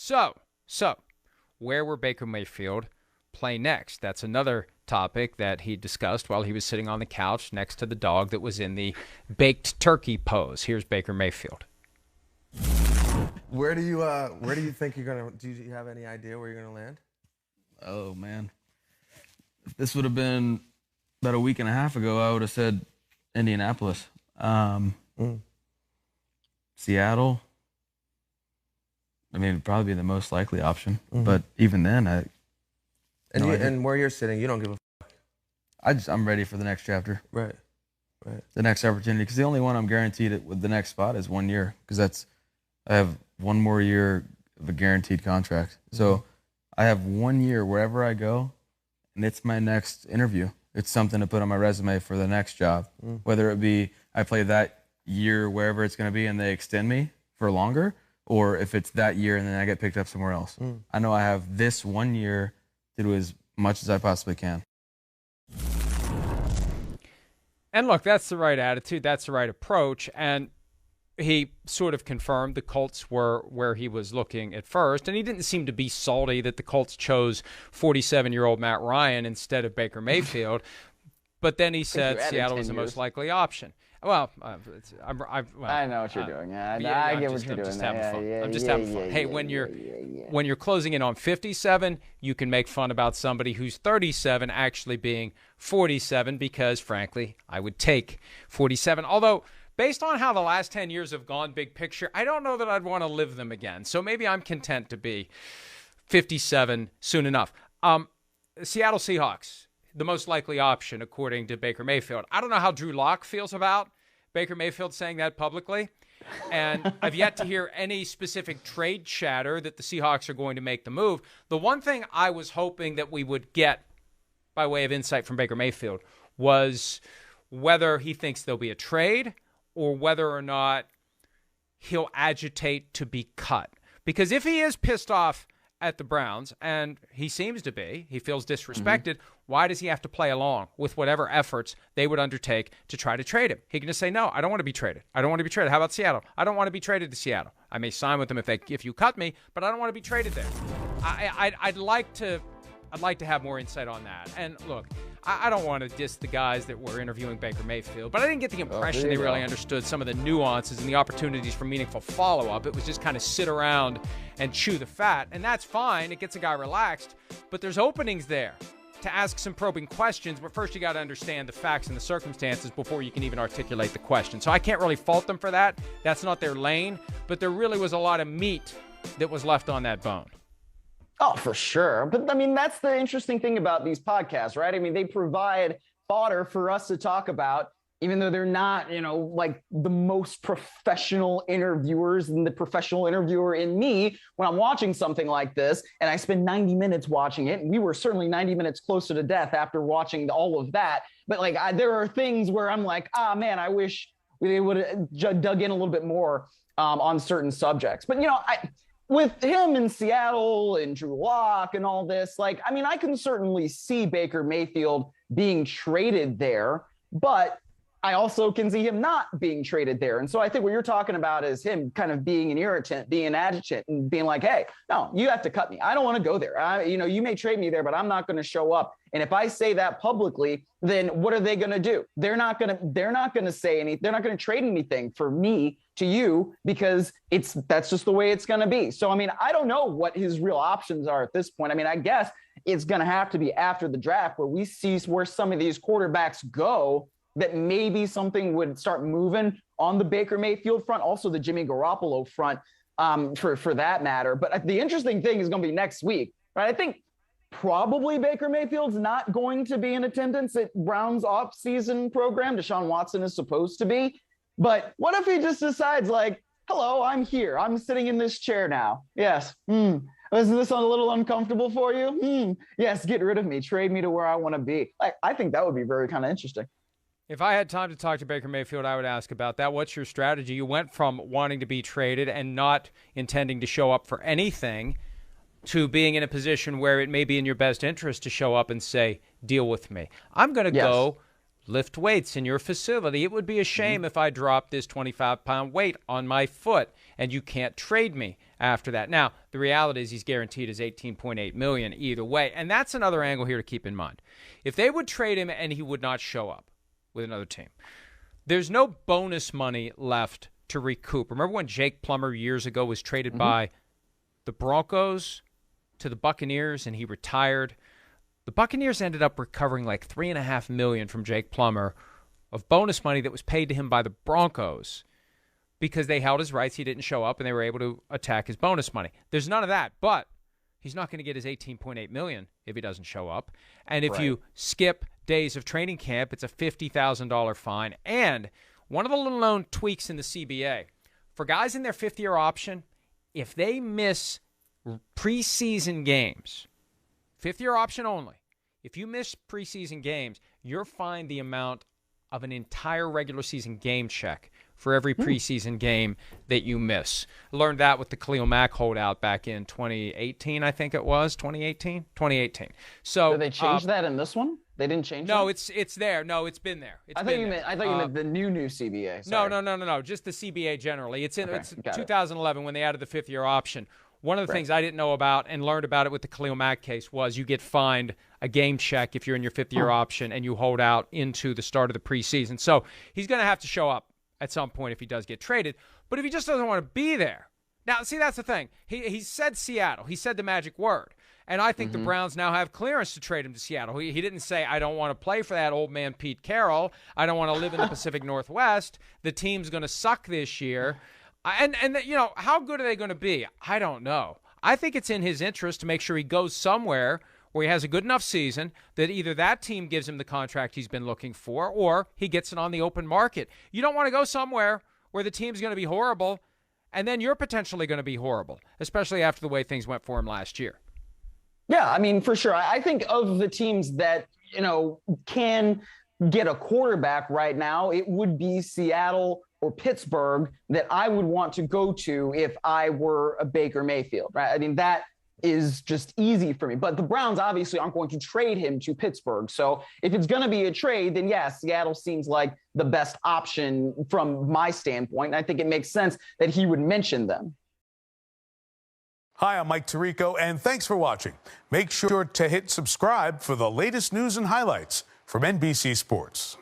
So, where will Baker Mayfield play next? That's another topic that he discussed while he was sitting on the couch next to the dog that was in the baked turkey pose. Here's Baker Mayfield. Where do you think you're gonna? Do you have any idea where you're gonna land? Oh man, if this would have been about a week and a half ago, I would have said Indianapolis, Seattle. I mean, it'd probably be the most likely option, but even then, and where you're sitting, you don't give a. I'm ready for the next chapter. Right. The next opportunity, because the only one I'm guaranteed with the next spot is 1 year, because I have one more year of a guaranteed contract. So I have 1 year wherever I go, and it's my next interview. It's something to put on my resume for the next job, whether it be I play that year wherever it's going to be and they extend me for longer, or if it's that year and then I get picked up somewhere else. I know I have this 1 year to do as much as I possibly can. And look, that's the right attitude. That's the right approach. And he sort of confirmed the Colts were where he was looking at first. And he didn't seem to be salty that the Colts chose 47-year-old Matt Ryan instead of Baker Mayfield. But then he said Seattle was the most likely option. Well, I know what you're doing. I get what you're doing. I'm just having fun. Hey, when you're closing in on 57, you can make fun about somebody who's 37 actually being 47 because, frankly, I would take 47. Although, based on how the last 10 years have gone big picture, I don't know that I'd want to live them again. So maybe I'm content to be 57 soon enough. Seattle Seahawks, the most likely option, according to Baker Mayfield. I don't know how Drew Lock feels about Baker Mayfield saying that publicly. And I've yet to hear any specific trade chatter that the Seahawks are going to make the move. The one thing I was hoping that we would get by way of insight from Baker Mayfield was whether he thinks there'll be a trade or whether or not he'll agitate to be cut. Because if he is pissed off at the Browns, and he seems to be, he feels disrespected, why does he have to play along with whatever efforts they would undertake to try to trade him? He can just say, no, I don't want to be traded. I don't want to be traded. How about Seattle? I don't want to be traded to Seattle. I may sign with them if you cut me, but I don't want to be traded there. I'd like to have more insight on that. And look, I don't want to diss the guys that were interviewing Baker Mayfield, but I didn't get the impression they really understood some of the nuances and the opportunities for meaningful follow-up. It was just kind of sit around and chew the fat, and that's fine. It gets a guy relaxed, but there's openings there to ask some probing questions, but first you got to understand the facts and the circumstances before you can even articulate the question. So I can't really fault them for that. That's not their lane, but there really was a lot of meat that was left on that bone. Oh, for sure. But I mean, that's the interesting thing about these podcasts, right? I mean, they provide fodder for us to talk about, even though they're not, like the most professional interviewers and the professional interviewer in me. When I'm watching something like this and I spend 90 minutes watching it, and we were certainly 90 minutes closer to death after watching all of that. But there are things where I'm like, man, I wish they would have dug in a little bit more on certain subjects. But, with him in Seattle and Drew Lock and all this, I can certainly see Baker Mayfield being traded there, but I also can see him not being traded there. And so I think what you're talking about is him kind of being an irritant, being an agitant, and being like, hey, no, you have to cut me. I don't want to go there. You may trade me there, but I'm not going to show up. And if I say that publicly, then what are they going to do? They're not going to say anything. They're not going to trade anything for me to you because that's just the way it's going to be. So, I don't know what his real options are at this point. I guess it's going to have to be after the draft where we see where some of these quarterbacks go, that maybe something would start moving on the Baker Mayfield front, also the Jimmy Garoppolo front, for that matter. But the interesting thing is going to be next week, right? I think probably Baker Mayfield's not going to be in attendance at Brown's offseason program. Deshaun Watson is supposed to be. But what if he just decides hello, I'm here. I'm sitting in this chair now. Yes. Isn't this a little uncomfortable for you? Yes, get rid of me. Trade me to where I want to be. I think that would be very kind of interesting. If I had time to talk to Baker Mayfield, I would ask about that. What's your strategy? You went from wanting to be traded and not intending to show up for anything to being in a position where it may be in your best interest to show up and say, deal with me. I'm going to go lift weights in your facility. It would be a shame if I dropped this 25-pound weight on my foot and you can't trade me after that. Now, the reality is he's guaranteed his $18.8 million either way, and that's another angle here to keep in mind. If they would trade him and he would not show up with another team, there's no bonus money left to recoup. Remember when Jake Plummer years ago was traded by the Broncos to the Buccaneers and he retired? The Buccaneers ended up recovering like $3.5 million from Jake Plummer of bonus money that was paid to him by the Broncos because they held his rights. He didn't show up, and they were able to attack his bonus money. There's none of that, but he's not going to get his $18.8 million if he doesn't show up. And if you skip days of training camp, it's a $50,000 fine. And one of the little known tweaks in the CBA, for guys in their fifth-year option, if they miss preseason games, fifth-year option only, if you miss preseason games, you're fined the amount of an entire regular season game check for every preseason game that you miss. I learned that with the Khalil Mack holdout back in 2018, I think it was. 2018. So did they change that in this one? They didn't change No, that? it's there. No, it's been there. I thought you meant the new CBA. Sorry. No. Just the CBA generally. It's in Okay, 2011 when they added the fifth-year option. One of the things I didn't know about and learned about it with the Khalil Mack case was you get fined a game check if you're in your fifth-year option and you hold out into the start of the preseason. So he's going to have to show up at some point if he does get traded. But if he just doesn't want to be there. Now, see, that's the thing. He said Seattle. He said the magic word. And I think the Browns now have clearance to trade him to Seattle. He didn't say, I don't want to play for that old man Pete Carroll. I don't want to live in the Pacific Northwest. The team's going to suck this year. And you know, how good are they going to be? I don't know. I think it's in his interest to make sure he goes somewhere where he has a good enough season that either that team gives him the contract he's been looking for or he gets it on the open market. You don't want to go somewhere where the team's going to be horrible and then you're potentially going to be horrible, especially after the way things went for him last year. Yeah, I mean, for sure. I think of the teams that, you know, can get a quarterback right now, it would be Seattle or Pittsburgh that I would want to go to if I were a Baker Mayfield, right? I mean, that is just easy for me. But the Browns obviously aren't going to trade him to Pittsburgh. So if it's going to be a trade, then yes, Seattle seems like the best option from my standpoint. And I think it makes sense that he would mention them. Hi, I'm Mike Tirico, and thanks for watching. Make sure to hit subscribe for the latest news and highlights from NBC Sports.